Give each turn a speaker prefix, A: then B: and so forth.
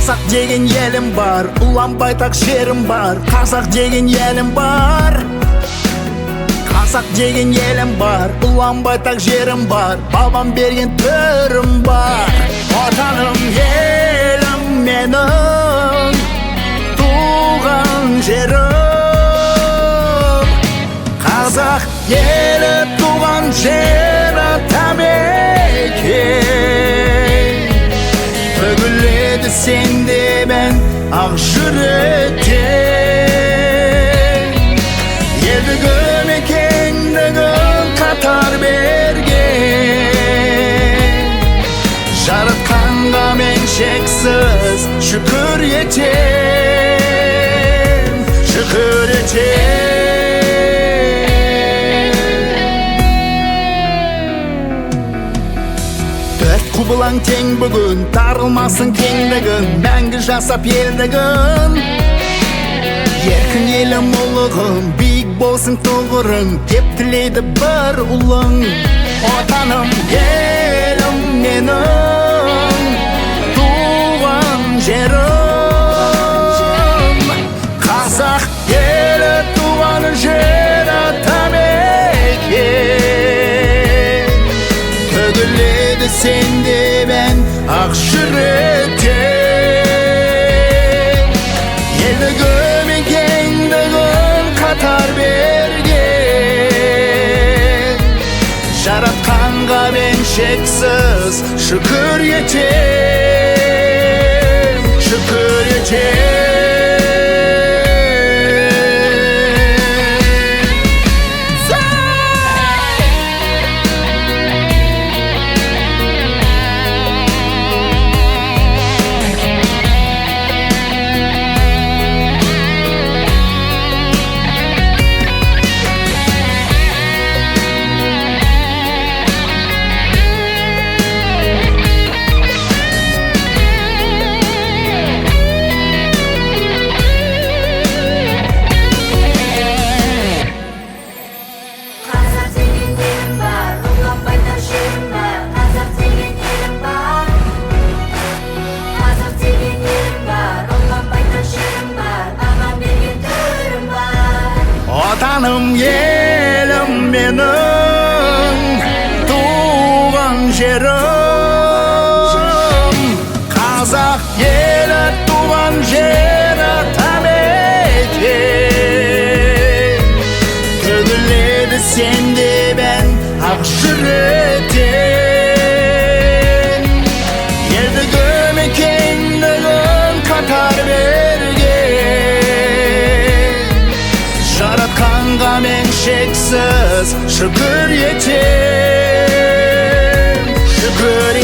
A: Қазақ деген елім бар, ұлан байтақ жерім бар. Қазақ деген елім бар, қазақ деген елім бар, ұлан байтақ жерім бар. Бабам берген төрім бар. Отаным елім менің, туған жерім. Қазақ елі туған жері тәмекен. Төгіледі сенде мен ақ жүректен. Елдігім екендігін қатар берген. Жаратқанға мен шексіз шүкір етем, шүкір етем. Құбылаң тең бүгін, тарылмасын кеңдігін, мәңгі жасап елдігін. Еркін елім ұлығын, биік болсын тұғырың, деп тілейді бір ұлың. Отаным елім менің, туған жерім. Қазақ елі туған жері тәмекен. Төгіледі сенде мен ақ жүректен. Елдігім екендігін қатар берген. Жаратқанға мен шексіз шүкір етем, шүкір етем. Отаным елім менің, туған жерім. Қазақ елі туған жері тәмекен. Төгіледі сенде мен ақ жүректен. Елдігім екендігін қатар берген. Жаратқанға мен шексіз шүкір етем, шүкір